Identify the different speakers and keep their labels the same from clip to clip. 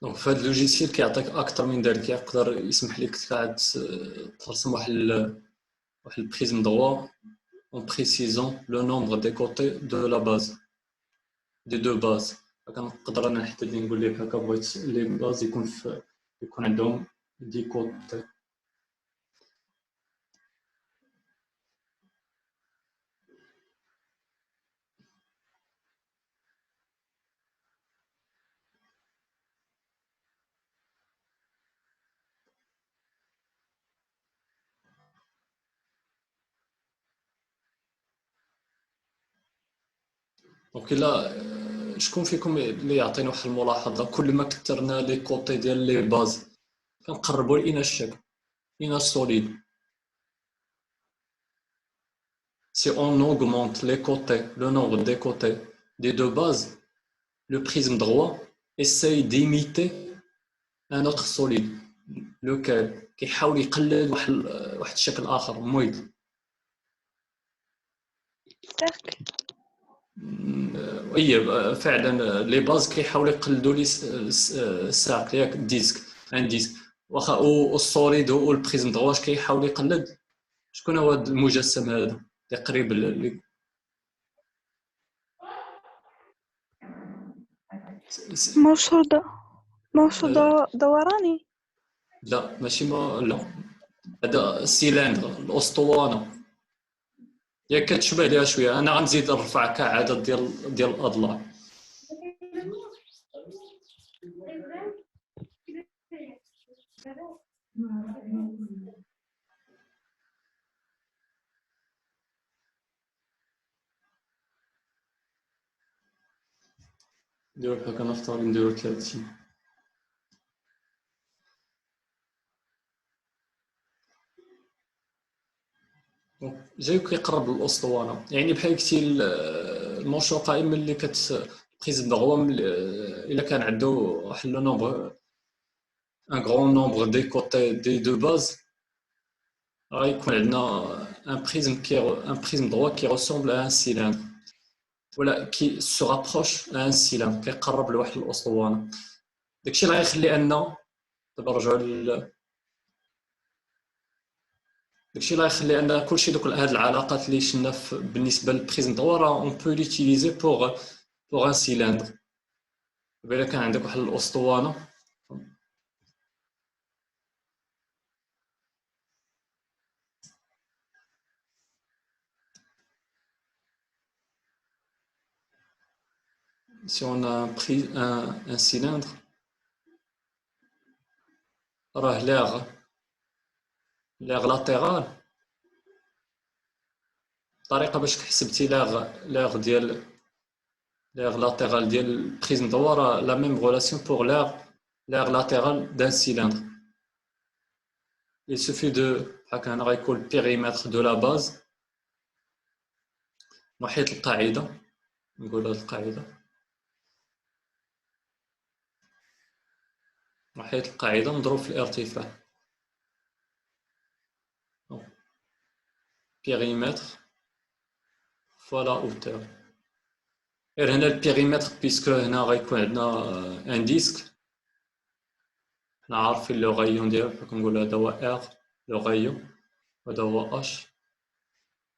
Speaker 1: دونك في هذا اللوجيسيال كيعطيك اكثر من ذلك، يقدر يسمح لك تقعد ترسم واحد البريزم دروا en précisant le nombre des côtés de la base des deux bases. كنقدر انا نحدد لي نقول لك هكا بغيت لي باز يكون عندهم دي كوتي. دونك الا شكون فيكم اللي يعطيني واحد الملاحظه، كل ما كثرنا لي كوتي ديال لي باز كنقربوا لإنا الشكل إنا solide. Si on augmente les côtés, le nombre des côtés des deux bases, le prisme droit essaye d'imiter un autre solide. Lequel كيحاول يقلد واحد الشكل آخر مويد. وي فعلا لي باز كيحاولوا يقلدوا لي الساق ياك الديسك ان ديسك واخا والسوليد والبريزم دروا واش كيحاول يقلد. شكون هو هذا المجسم هذا اللي قريب
Speaker 2: مرصود دوراني.
Speaker 1: لا ماشي لا هذا السيلندر الاسطوانه ياك كتشبه ليها شويه. انا غنزيد نرفع كعدد ديال الاضلاع. نديرو بحال هكا، نختار نديرو 30. جاي كيقرب للاسطوانه، يعني بحال قلتي المنشور قائم ملي بريزم دغوا الا كان عنده واحد لو نومبر ان غران نومبر دي كوتي دي دو باز غيكون عندنا ان بريزم دروا كي ressemble à un cylindre ولا كي se rapproche à un cylindre كيقرب لواحد الاسطوانه. داكشي اللي غيخلي ان دابا نرجعوا داكشي اللي غيخلي ان كلشي دوك هاد العلاقات اللي شفنا بالنسبه للبريزم دروا راه اون بو ليوتيليزي بوغ ان سيلندر. الا كان عندك واحد الاسطوانه si on a pris un cylindre راه l'air latéral الطريقه باش حسبتي l'air ديال l'air latéral ديال البريزم دروا راه la même relation pour l'air latéral d'un cylindre. Il suffit de هكا هنا غيكون البيريمتر دو لا باز محيط القاعده. نقول هاد القاعده محيط القاعده مضروب في الارتفاع périmètre fois la hauteur. غير هنا البيريمتر بيسكو هنا غيكون عندنا ان ديسك حنا عارفين لو غايون ديالو بحال كنقولوا هذا هو ار لو غايون وهذا هو اش.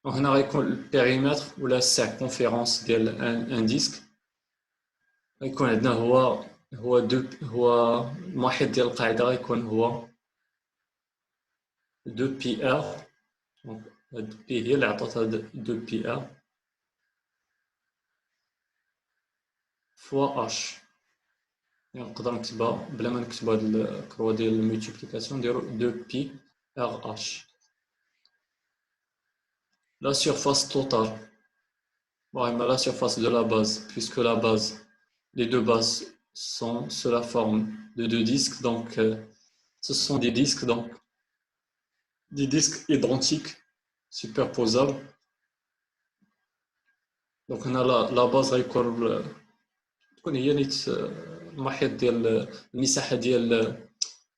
Speaker 1: وهنا غيكون البيريمتر ولا السيركونفيرونس ديال ان ديسك غيكون عندنا هو المحيط ديال القاعده غيكون هو 2 بي ار. هاد بي هي اللي عطات هاد 2 بي ار فوا اش. نقدر نكتبها بلا ما نكتب هاد الكروا ديال الملتيبليكاسيون نديرو 2 بي ار اش. La surface totale, bon, la surface de la base, puisque la base, les deux bases sont sous la forme de deux disques, donc ce sont des disques, donc des disques identiques superposables. Donc on a la base غيكون تكون هي نيت المحيط ديال المساحه ديال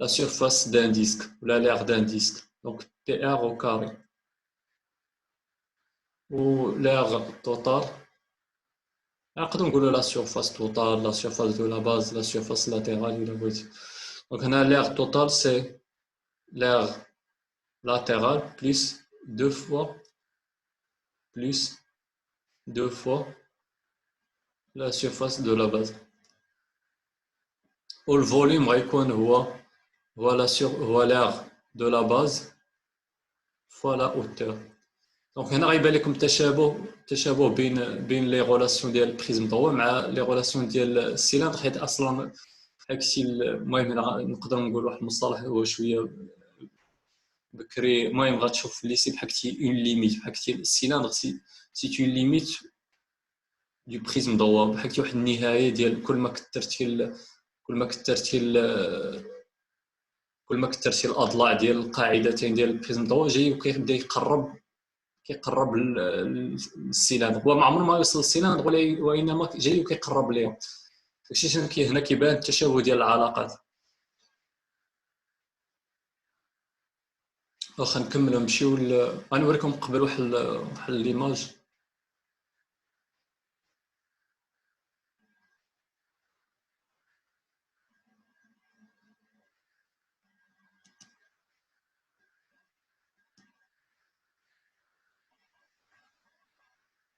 Speaker 1: la surface d'un disque ولا l'air d'un disque, donc PR au carré. Ou l'air total نقدروا نقولوا لا سيرفاس توتال، لا سيرفاس دو لا باز، لا سيرفاس لاتérale الا بغيتي. دونك هنا l'air total c'est l'air latéral plus deux fois la surface de la base. والفوليوم غيكون هو l'air de la base fois la hauteur. دونك هنا غيبان لكم تشابه بين لي غولاسيون ديال البريزم ضوء مع لي غولاسيون ديال السيلندر، حيت اصلا هادشي المهم هنا نقدر نقول واحد المصطلح هو شويه بكري. المهم غتشوف لي سي بحال كتي اون ليميت، بحال كتي السيلندر سي اون ليميت دو بريزم ضوء، بحال كتي واحد النهايه ديال كل ما كثرتي الاضلاع ديال القاعدتين ديال البريزم ضوء جاي وكيبدا كيقرب للسيلندر. هو ما عمره ما يوصل للسيلندر وانما جاي وكيقرب ليه. داكشي هنا كيبان التشابه ديال العلاقات. واخا نكملوا نمشيو غنوريكم قبل واحد ليماج.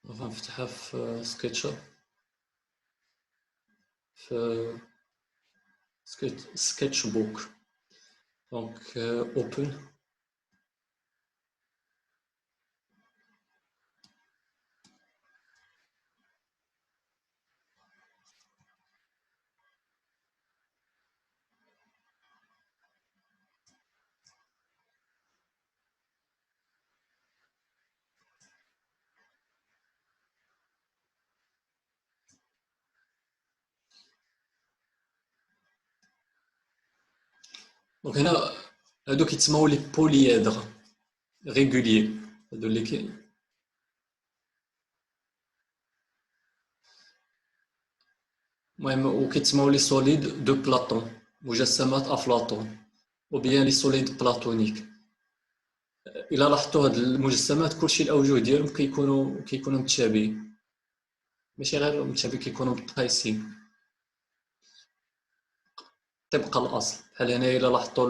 Speaker 1: غنفتحها في سكتشر، في سكتش بوك. دونك اوبن. دونك هنا هادو كيتسموا لي بولييدر ريغوليي، هادو اللي المهم وكيتسموا لي سوليد دو بلاطون، مجسمات افلاطون، وبيان لي سوليد بلاطونيك. الا لاحظتوا هاد المجسمات كلشي الاوجه ديالهم كيكونوا متشابهين، ماشي غير متشابهين، كيكونوا متقايسين طبق الاصل. بحال هنا الا لاحظتوا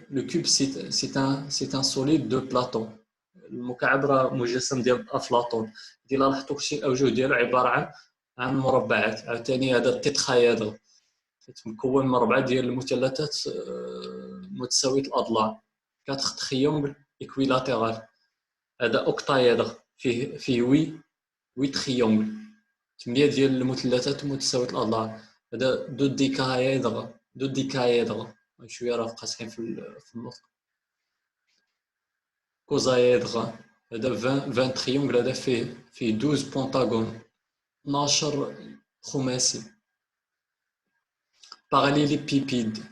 Speaker 1: لو كوب سي ان سوليد دو بلاطون، المكعب راه مجسم ديال افلاطون. الا لاحظتوا كلشي الاوجه ديالو عباره عن مربعات. عاوتاني هذا التترايدر مكون من 4 ديال المثلثات متساويه الاضلاع، 4 تريونغل ايكويلاتيرال. هذا اوكتايدر فيه 8 تريونغل، 8 ديال المثلثات متساويه الاضلاع. هذا دو ديكايدر شويه راه قاصحين في النطق. كوزايدر هذا 20 تريونغل، هذا فيه 12 بونتاغون، 12 خماسي. باراليليبيبيد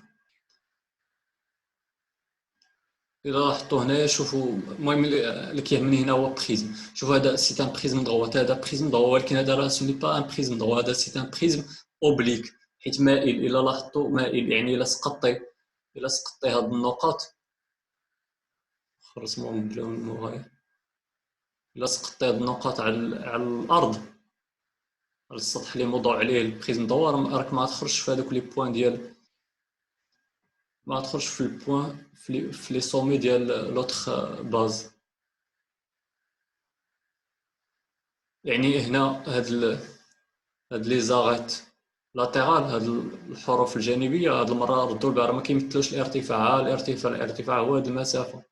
Speaker 1: الا لاحظتوا هنايا شوفوا، المهم اللي كيهمني هنا هو بريزم. شوفوا هذا سي ان بريزم ضغوط، هذا بريزم ضغوط، ولكن هذا راه سوني با ان بريزم ضغوط، هذا سي ان بريزم اوبليك حيت مائل. الا لاحظتوا مائل، يعني الا سقطي هاد النقاط رسمهم بلون مغاير، الا سقطي هاد النقاط على الارض، على السطح اللي موضوع عليه البريزم ضوء، راك ما تخرجش في هذوك لي بوين ديال، ما تخرجش في البوين في لي سومي ديال لوطخ باز. يعني هنا هاد لي زاغيت لاتيرال، هاد الحروف الجانبيه هاد المره ردوا البال ما كيمثلوش الارتفاع. الارتفاع هو هاد المسافه.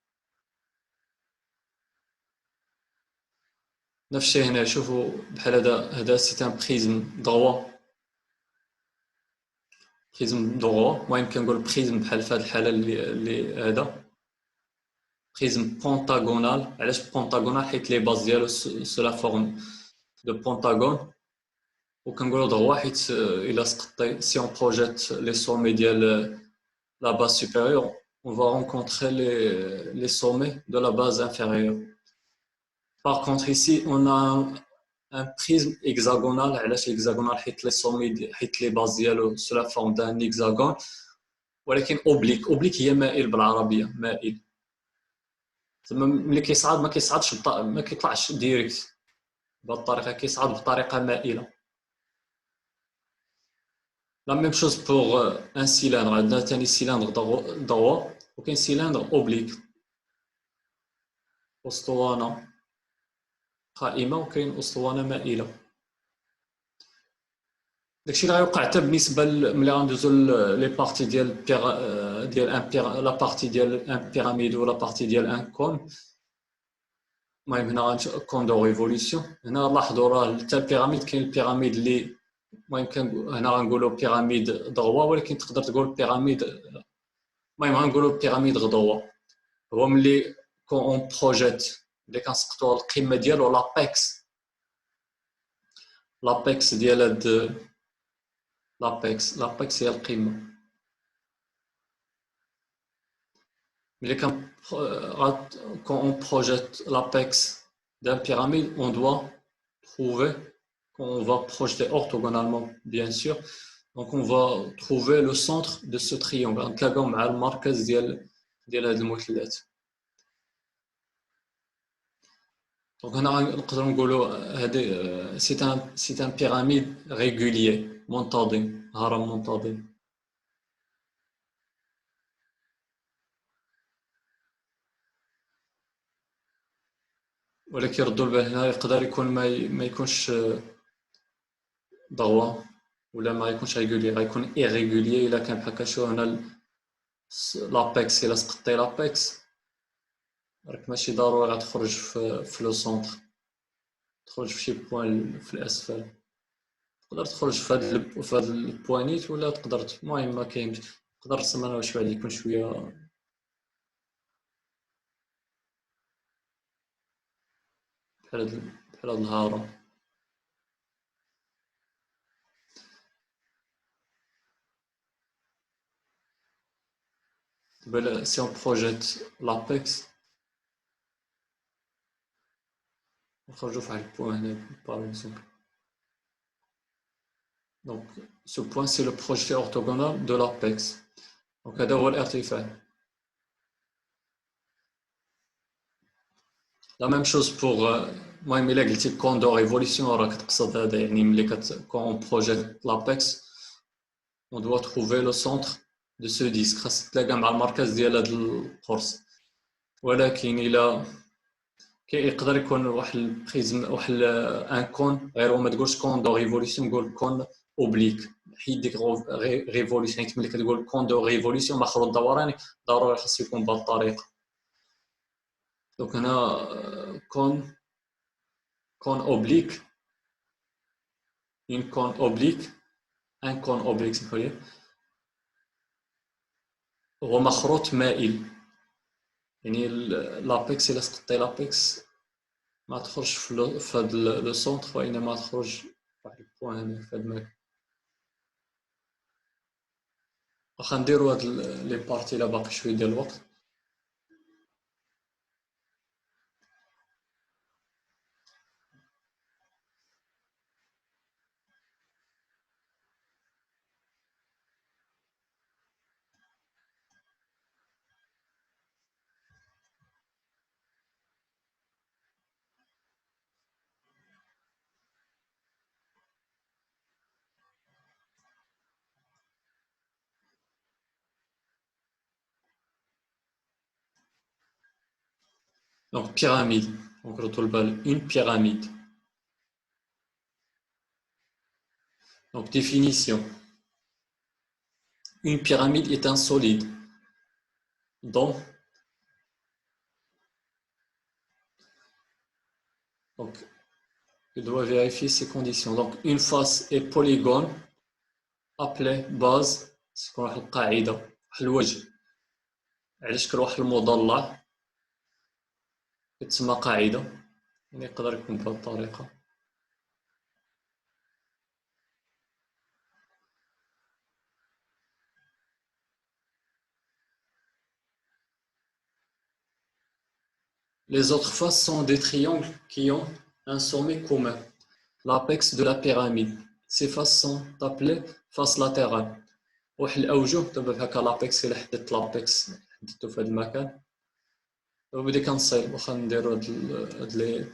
Speaker 1: نفس الشيء هنا، شوفوا بحال هذا سي ان بريزم دروا، المهم كنقول بريزم بحال في هاد الحاله اللي هذا بريزم بونتاغونال. علاش بونتاغونال؟ حيت لي باز ديالو سو لا فورم دو بونتاغون. وكنقولوا دروا حيت الا سقطي سي اون بروجيت لي سومي ديال la base supérieure, on va rencontrer les sommets de la base inférieure. Par contre, ici, on a un prisme hexagonal. علاش hexagonal؟ حيت les sommets حيت les bases ديالو sous la forme d'un hexagone، ولكن oblique هي مائل بالعربيه، مائل. زعما ملي كيصعد ما كيطلعش ديريكت، بهذه الطريقه كيصعد بطريقه مائله. لا ميم شوز بوغ ان سيلندر، عندنا ثاني سيلندر دروا وكاين سيلندر اوبليك، اسطوانه قائمه وكاين اسطوانه مائله. داكشي اللي غيوقع حتى بالنسبه ملي غندوزو لي بارتي ديال لا بارتي ديال ان بيراميد ولا بارتي ديال ان كون. المهم هنا كون دو ريفوليسيون، هنا لاحظوا راه حتى البيراميد كاين البيراميد اللي المهم كان هنا غنقولوا بيراميد دروا، ولكن تقدر تقول بيراميد، المهم غنقولوا بيراميد غدوا. هو ملي كون اون بروجيت اللي كنسقطوا القمه ديالو لابيكس ديال هاد لابيكس هي القمه. ملي كان quand on projette l'apex d'un pyramide, on doit trouver, quand on va projeter orthogonalement bien sûr, donc on va trouver le centre de ce triangle غنتلاقاو مع المركز ديال هاد المثلث. دونك هنا نقدروا نقولوا هادي سي ان بيراميد ريغوليي منتظم، هرم منتظم. ولكن ردوا البال هنا يقدر يكون ما يكونش ضغوة ولا ما يكونش ريغوليي، غيكون ايريغوليي الا كان بحال هكا. شو هنا لابيكس، الا سقطتي لابيكس راك ماشي ضروري غتخرج في لو سونتر، تخرج في شي بوين في الاسفل، تقدر تخرج في هاد البوانيت ولا تقدر المهم ما كاينش. نقدر نرسم انا واش بعد يكون شويه بحال هاد الهرم. دابا سي اون بروجيت لابيكس نخرجوا في واحد البوان هنا باغ اكزومبل. Donc ce point c'est le projeté orthogonal de l'apex. Donc هذا هو الارتفاع. La même chose pour المهم الا قلتي كون دو ريفوليسيون راك تقصد هذا، يعني ملي كون بروجيت لابيكس on doit trouver le centre de ce disque، خاص تلاقى مع المركز ديال هذا القرص. ولكن الا يقدر يكون واحد البريزم واحد ان كون غير ما تقولش كون دو ريفوليسيون، قول كون اوبليك، حيد ديك ريفوليسيون. حيت ملي كتقول كون دو ريفوليسيون مخروط دوراني ضروري خاص يكون بهذه الطريقه. دونك هنا كون اوبليك، une cône oblique، un cône oblique سمحوا لي، هو مخروط مائل. يعني لابيكس الا سقطتي لابيكس ما تخرج في هاد لو سونتر، وانما تخرج واحد البوان هنا في هاد المكان. واخا نديرو هاد لي بارتي الا باقي شويه ديال الوقت. Donc pyramide, donc ردوا البال une pyramide. Donc définition. Une pyramide est un solide dont donc je dois vérifier ces conditions. Donc une face est polygone appelée base، تكون واحد القاعده واحد الوجه على شكل واحد المضلع كتسمى قاعده، يعني يقدر يكون بهذه الطريقه. Les autres faces sont des triangles qui ont un sommet commun, l'apex de la pyramide. Ces faces sont appelées faces latérales. واحد الاوجه دابا بحال هكا لابيكس الا حددت لابيكس حددته في هذا المكان، دابا بدي كنصايب واخا نديرو هاد لي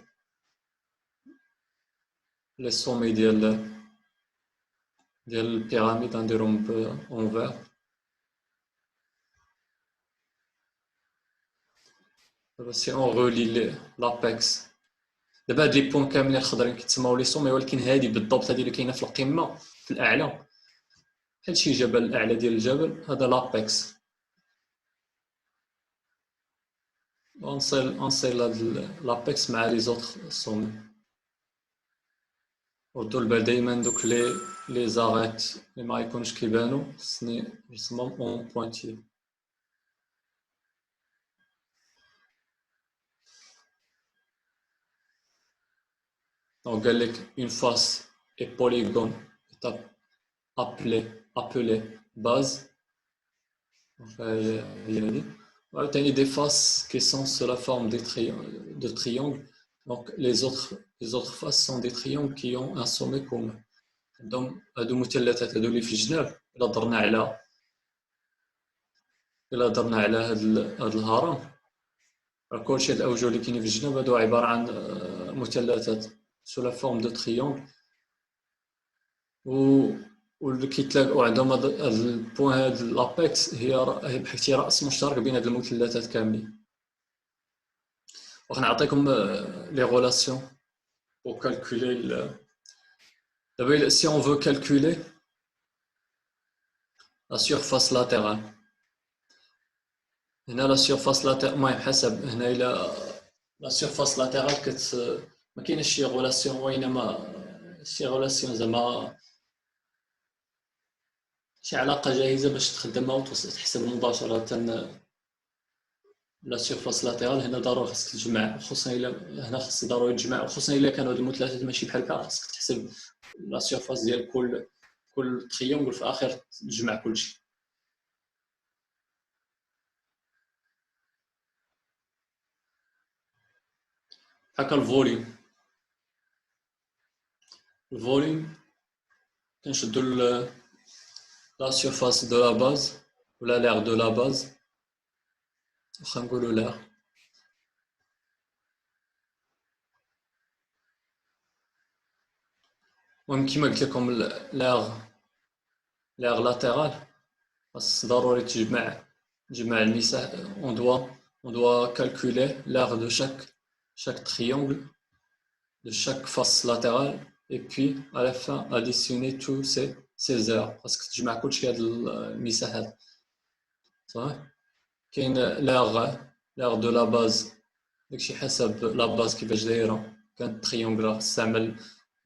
Speaker 1: لي سومي ديال البيراميد غنديرهم اون فير. دابا سي اون غولي لابيكس، دابا هاد لي بوين كاملين خضرين كيتسموا لي سومي، ولكن هادي بالضبط هادي اللي كاينه في القمه في الاعلى بحال شي جبل الاعلى ديال الجبل، هذا لابيكس. غنصيل هاد لابيكس مع لي زوطخ سومي. ردوا البال دايما دوك لي زاريت اللي ما يكونوش كيبانو خصني نرسمهم اون بوينتي. دونك قال لك اون فاس اي بوليغون appelé base. هي هذه. وعاوتاني des faces qui sont sous la forme de triangle. Donc les autres faces sont des triangles qui ont un sommet commun. Donc هادو مثلثات هادو اللي في الجناب الا درنا على هاد الهرم، كلشي هاد الاوجه اللي كاينين في الجناب هادو عباره عن مثلثات sous la forme de triangle. واللي كيتلاقوا عندهم هاد البوين هاد لابيكس هي بحال شي راس مشترك بين هاد المثلثات كاملين. وغنعطيكم لي غولاسيون pour calculer d'abord si on veut calculer la surface latérale. هنا la surface latérale المهم حسب هنا الى la surface latérale ما كاينش شي غولاسيون، وانما شي غولاسيون زعما شي علاقه جاهزه باش تخدمها وتحسب مباشره لا سيرفاس لاترال. هنا ضروري خاصك تجمع، خصوصا الا هنا خاص ضروري تجمع، خصوصا الا كانوا هاد المثلثات ماشي بحال بحال، خاصك تحسب لا سيرفاس ديال كل تريونغل في الاخر تجمع كلشي. هكا الفوليوم كنشدو لا سيرفاس دو لا باز ولا لير دو لا باز، واخا نقولو لير. المهم كيما قلت لكم لير لاترال خاص ضروري تجمع المساحه. on doit calculer l'aire de chaque triangle, de chaque face latérale, et puis à la fin additionner tous ces aires parce que تجمع كلشي هاد المساحات صافي. كاين l'aire de la base داكشي حسب لا باز كيفاش دايره. كانت تريونغل استعمل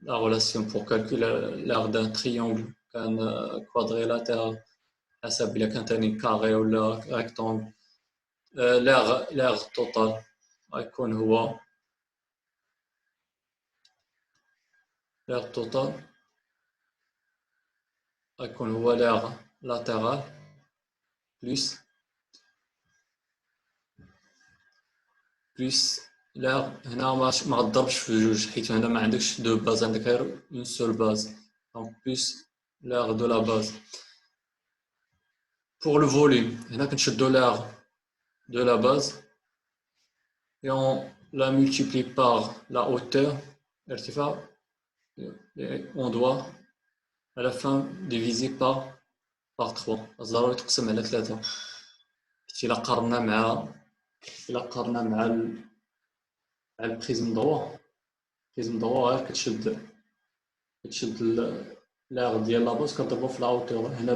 Speaker 1: la relation pour calculer l'aire d'un triangle كان quadrilatère حسب إلا كان تاني كاري ولا rectangle. l'aire total غيكون هو l'aire total غيكون هو l'aire latéral plus l'aire. هنا ما غضربش في جوج حيت هنا ما عندكش دو باز، عندك غير اون سول باز. دونك plus l'aire de la base. pour le volume هنا كنشدو l'aire de la base et on la multiplie par la hauteur, l'irtifaa, et on doit à la fin diviser par 3. ضروري تقسم على 3 حيت إلا قارنا مع البريزم دروا غير كتشد l'aire ديال لاباز كتضربو في لا هوتور. هنا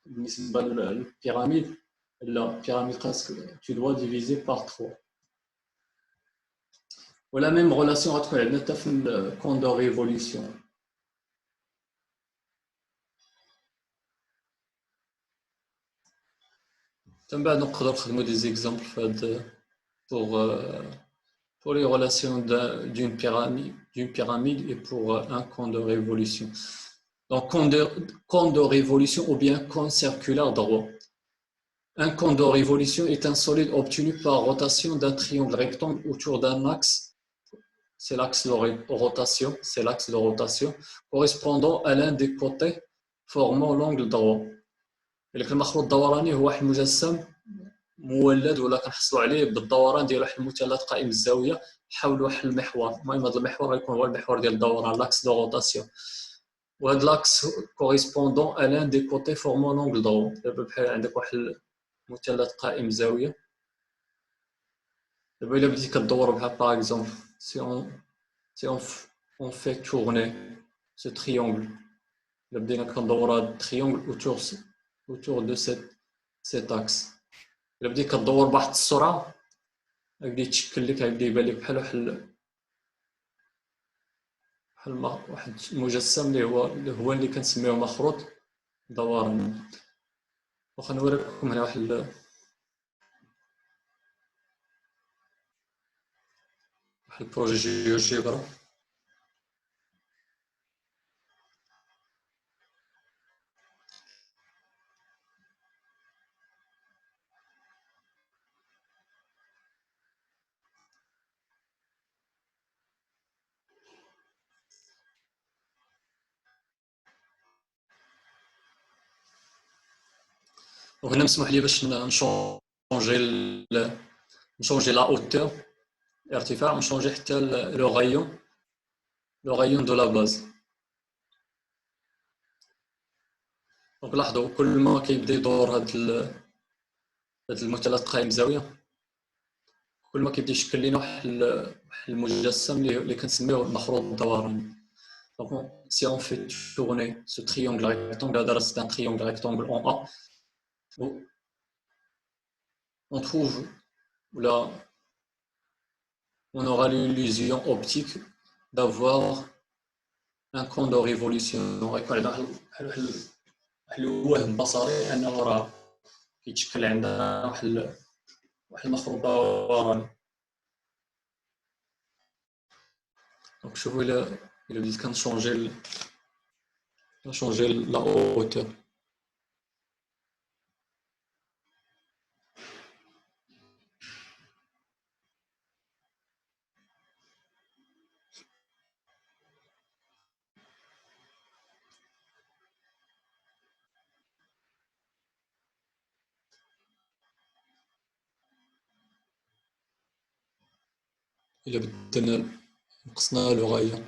Speaker 1: بالنسبه للبيراميد لا، البيراميد خاصك tu dois diviser par 3. ولا ميم غولاسيون غتكون عندنا حتى في الكون دو ريفوليسيون. من بعد نقدروا نخدموا دي زيكزامبل في هاد pour les relations d'une pyramide et pour un cône de révolution. Donc cône de révolution ou bien cône circulaire droit. Un cône de révolution est un solide obtenu par rotation d'un triangle rectangle autour d'un axe. C'est l'axe de rotation correspondant à l'un des côtés formant l'angle droit. المخروط الدوراني هو واحد المجسم مولد ولا كنحصلوا عليه بالدوران ديال واحد المثلث قائم الزاويه حول واحد المحور. المهم هذا المحور غيكون هو المحور ديال الدوران، لاكس دو روتاسيون، وهذا لاكس كوريسبوندون ا لان دي كوتي فورمون لونغل درو. دابا بحال عندك واحد المثلث قائم زاويه. دابا الا بديتي كدور بحال باغ اكزومبل si on fait tourner ce triangle, الا بدينا كندور هذا التريونغل autour de cet axe. الا بديت كدور بواحد السرعه غادي تشكل لك، غادي يبان لك بحال واحد المجسم اللي كنسميوه مخروط دوراني. واخا نوريكم هنا واحد البروجي جيوجيبرا. وهنا مسموح لي باش نشونجي لا هوتور، الارتفاع، ونشونجي حتى لو غايون دو لا باز. دونك لاحظوا كل ما كيبدا يدور هذا المثلث قائم زاويه، كل ما كيبدا يشكل لنا واحد المجسم اللي كنسميوه المخروط الدوراني. Donc, si on fait tourner ce triangle rectangle, là c'est un triangle rectangle en A, on trouve là, on aura l'illusion optique d'avoir un cône de révolution. الوهم بصري انه راه كيتشكل عندنا واحد المخروط دوراني. دونك شوفوا الا بديت كنشونجي لا هوتور. إلا بدلنا نقصنا لو غاية،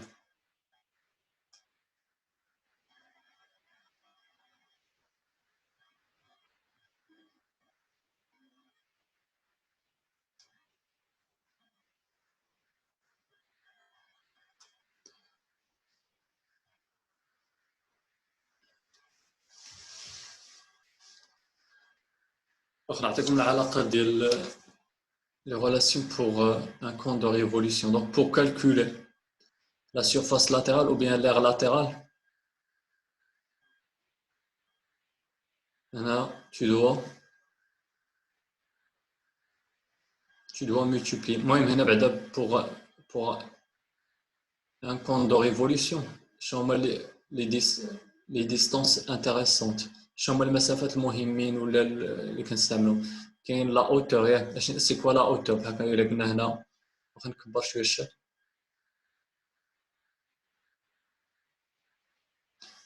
Speaker 1: نعطيكم العلاقة ديال les relations pour un cône de révolution. Donc pour calculer la surface latérale ou bien l'aire latérale, tu dois multiplier. Moi, pour un cône de révolution, je les distances intéressantes. Je les مسافات المهمين ولا اللي كنستعملوا. كاين لا hauteur، ياك سي كوا لا hauteur. بحال الا قلنا هنا، واخا نكبر شويه الشاشة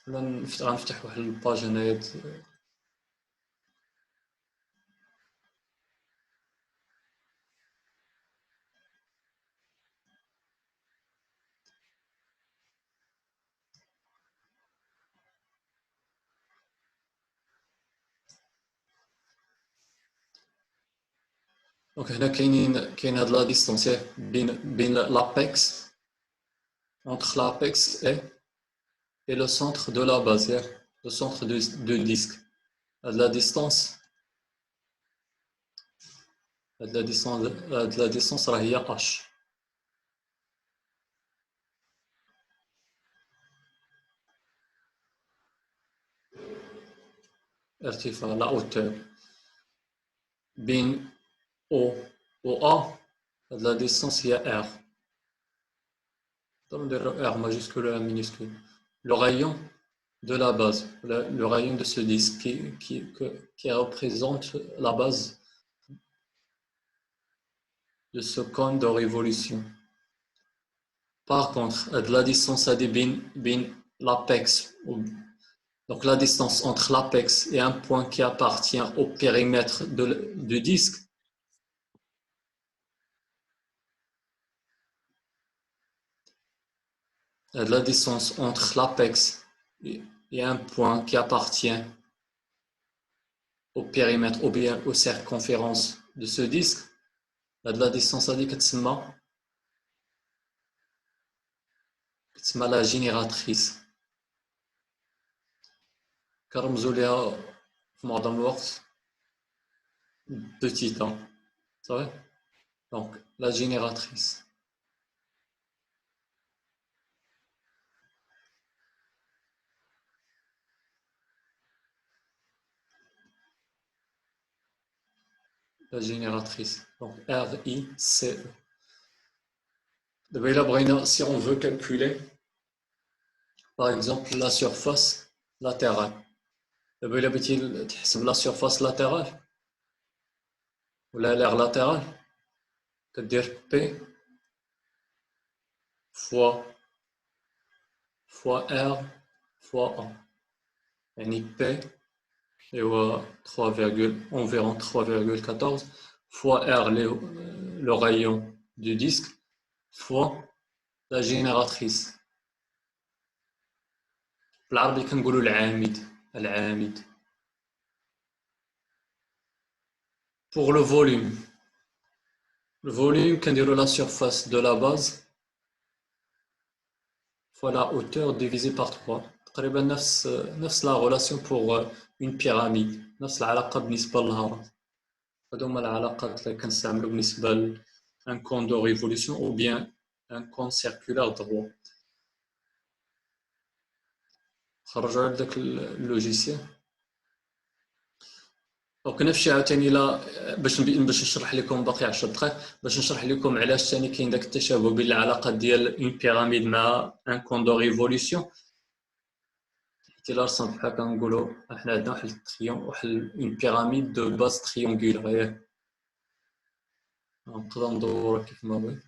Speaker 1: ولا غنفتح واحد الباج هنايا. دونك هنا كاين هاد لا ديستونس بين لابيكس، entre l'apex et le centre de la base, le centre de disque. La distance هي h. ارتفاع la hauteur بين O و A، la distance هي R. R majuscule et R minuscule. Le rayon de la base, le rayon de ce disque qui représente la base de ce cône de révolution. Par contre, la distance bin l'apex, donc la distance entre l'apex et un point qui appartient au périmètre du disque, la distance entre l'apex et un point qui appartient au périmètre ou bien aux circonférences de ce disque. La distance هذه كتسمى la génératrice. كنرمزوا ليها في معظم الوقت petit a. Ça va? Donc la génératrice. La génératrice. Donc RICE. Si on veut calculer, par exemple, la surface latérale. La surface latérale ou l'air latéral, c'est-à-dire P fois R fois A. Et P est environ 3,14 fois R, le rayon du disque, fois la génératrice. بالعربي كنقولوا العامد. Pour le volume كنديروا la surface de la base fois la hauteur divisé par 3. تقريبا نفس la relation pour une pyramide. نفس العلاقة بالنسبة للهرم. هادو هما العلاقات اللي كنستعملو بالنسبة ل un cône de révolution ou bien un cône circulaire droit. خرجوا على داك اللوجيسيال. دونك نفس الشيء عاوتاني باش نشرح لكم باقي 10 دقائق باش نشرح لكم علاش ثاني كاين داك التشابه بين العلاقه ديال اون بيراميد مع ان كون دو ريفولوسيون. حيت الا رسمت بحال كنقولوا حنا عندنا واحد التريون واحد اون بيراميد دو باز تريونغولار ياك. نقدر ندورها كيف ما بغيت.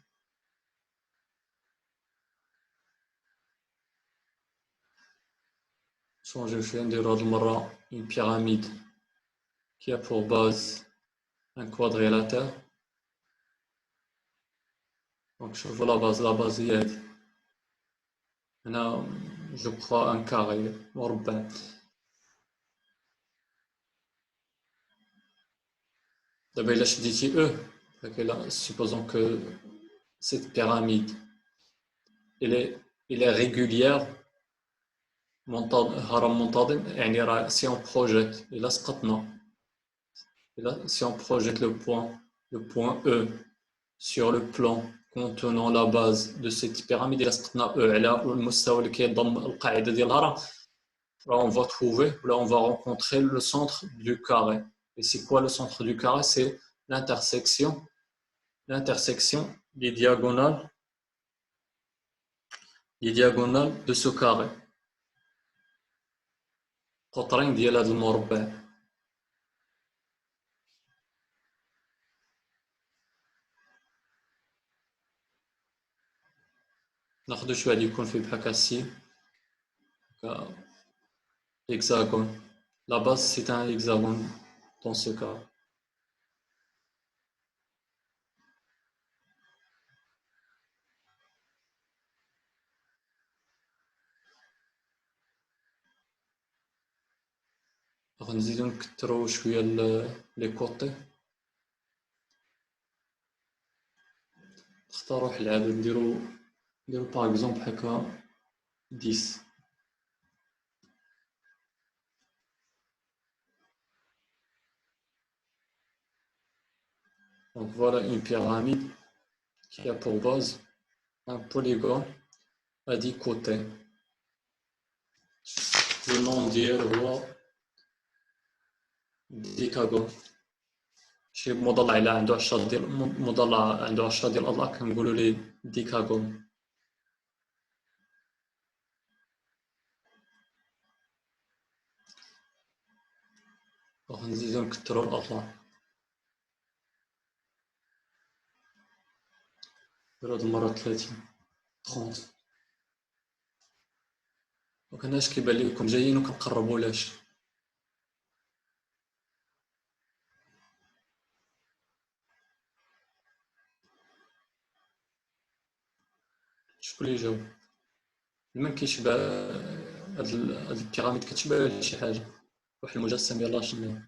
Speaker 1: شونجيو شويه نديرو هاد المره اون بيراميد qui a pour base un quadrilatère. Donc je vois la base هي هادي. هنا je crois un carré مربع. D'abord il a dit E. Supposons que cette pyramide elle est régulière. هرم منتظم يعني si on projette إلا سقطنا si on projette le point E sur le plan contenant la base de cette pyramide إلا سقطنا E على المستوى اللي كيضم القاعدة ديال الهرم, là on va trouver, là on va rencontrer le centre du carré. Et c'est quoi le centre du carré? C'est l'intersection des diagonales de ce carré. قطرين ديال هذا المربع. ناخذ شويه غادي يكون فيه بحال كاسي hexagone. La base c'est un hexagone dans ce cas. غنزيدو نكثرو شويه لي كوتي. نختارو واحد العدد نديرو باغ اكزومبل هكا 10. Donc voilà une pyramide qui a pour base un polygone à 10 côtés. Le nom ديالو هو ديكاغون. شي مضلع إلا عنده 10 ديال مضلع عنده 10 ديال الأضلاع كنقولوا ليه ديكاغون. غنزيدو نكثرو الأضلاع. نديرو هاد المرة 30 دونك هنا اش كيبان لكم جايين وكنقربوا لاش. شكون اللي جاوب؟ المهم كيشبه هاد البيراميد كتشبه شي حاجة، واحد المجسم يلاه شنو.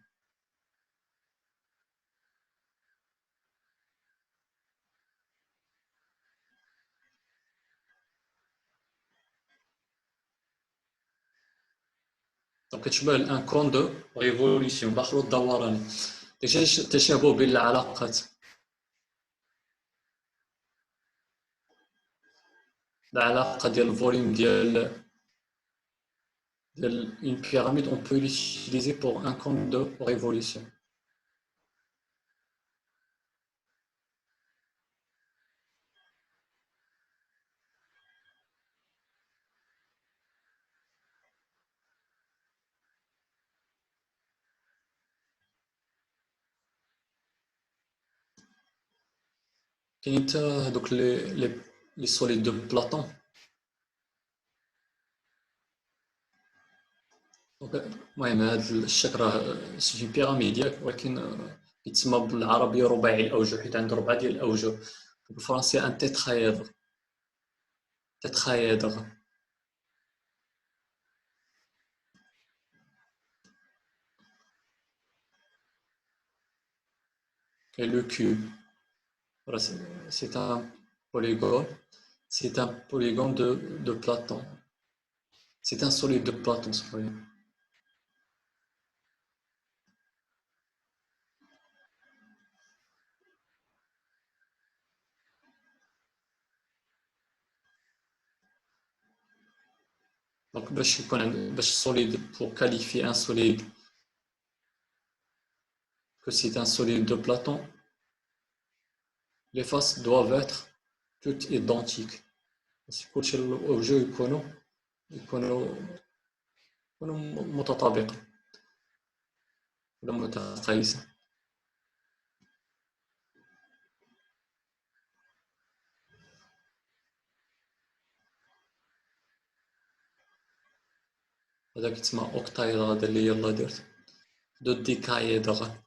Speaker 1: دونك كتشبه الان كون دو ريفوليسيون داخلو الدوراني. تشابه بين العلاقات، العلاقة ديال الفوليوم ديال une pyramide on peut l'utiliser pour un compte de révolution. كاين حتى هادوك لي سوليد دو بلاطون. المهم هاد الشكل راه سي بيراميد ياك، ولكن يتسمى بالعربية رباعي الأوجه حيت عنده 4 ديال الأوجه، بالفرنسية ان تيترايدر. تيترايدر كاين لو كوب. C'est un polygone. C'est un polygone de Platon. C'est un solide de Platon, sorry. Donc, باش solide, pour qualifier un solide que c'est un solide de Platon, les faces doivent être toutes identiques. كلشي الأوجه يكونوا متطابقة ولا متقايسة. هذا كيتسمى أوكتايدر، هذا اللي يلاه درت دو ديكايدر.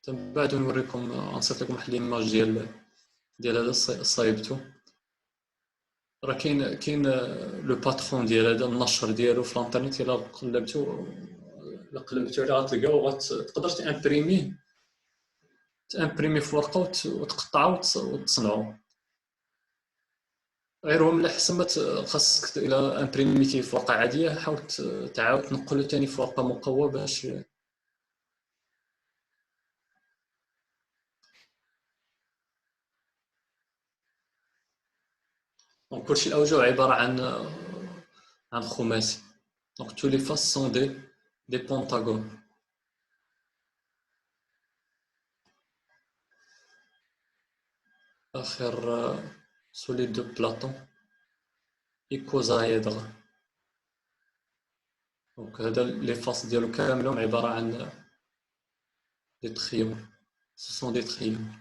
Speaker 1: من بعد نوريكم، نصيفط لكم واحد ليماج ديال هذا صايبتو. راه كاين لو باترون ديال هذا النشر ديالو في الانترنت. الا قلبتو عليه غتلقاو، تقدر تامبريمي في ورقه وتقطعو وتصنعو. غير هو من الاحسن ما خاصك الا امبريميتيه في ورقه عاديه حاول تعاود تنقلو ثاني في ورقه مقوى باش. دونك كلشي الاوجه عباره عن خماسي. دونك تو لي فاس سون دي بونتاغون. اخر سوليد دو بلاطون ايكوزايدر. دونك هذا لي فاس ديالو كاملهم عباره عن دي تريون. سو سون دي تريون.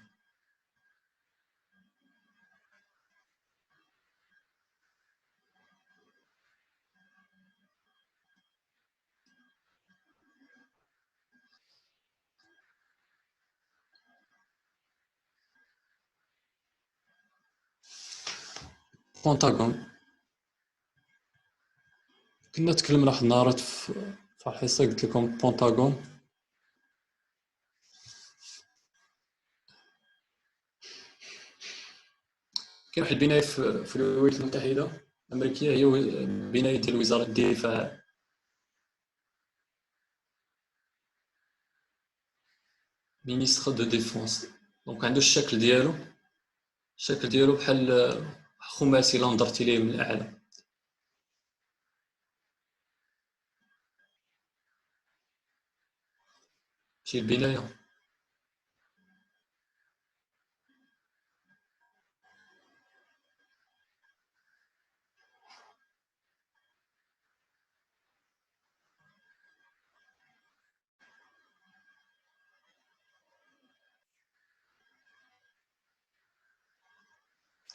Speaker 1: بونتاغون كنا تكلمنا واحد النهارات في الحصه قلت لكم بونتاغون كاين واحد البنايه في الولايات المتحده الامريكيه، هي بنايه ديال وزاره الدفاع. مينيستر دو ديفونس. دونك عنده الشكل ديالو بحال خماسي الا نظرتي ليه من الاعلى. شي البنايه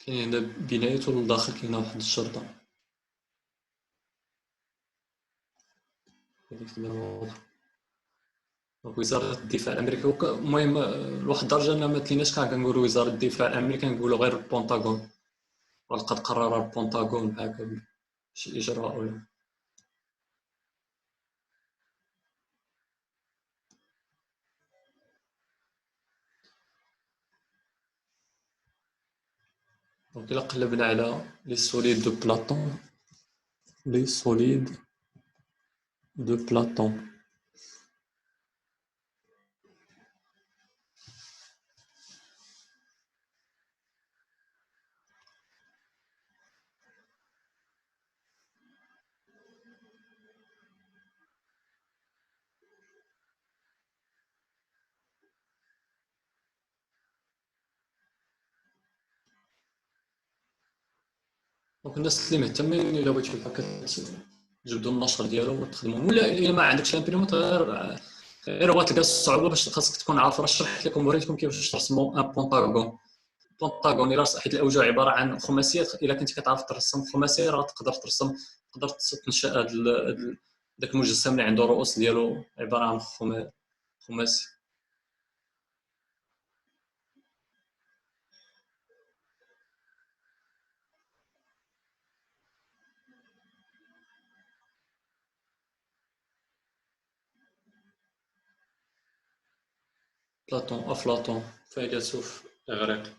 Speaker 1: كاين هنا بناية والداخل كاينة واحد الشرطة. هذيك تبان واضحة. وزارة الدفاع الأمريكي المهم لواحد الدرجة أنا ما تليناش كاع كنقولو وزارة الدفاع الأمريكي، كنقولو غير البونطاغون، ولقد قرر البونطاغون بهاك شي إجراء ولا. دونك إلا قلبنا على لي سوليد دو بلاطون، لي سوليد دو بلاطون. دونك الناس اللي مهتمين إلا بغيتو بحال كتجبدو النشر ديالو وتخدمو، ولا إلا ما عندكش لامبريمونت غير هو تلقى الصعوبة باش خاصك تكون عارف. راه شرحت لكم وريتكم كيفاش ترسموا ان بونطاغون. بونطاغون إلا حيت الأوجه عبارة عن خماسيات، إلا كنتي كتعرف ترسم خماسي راه تقدر ترسم، تقدر تنشأ داك المجسم اللي عنده رؤوس ديالو عبارة عن خماسي. أفلاطون فيلسوف إغريقي.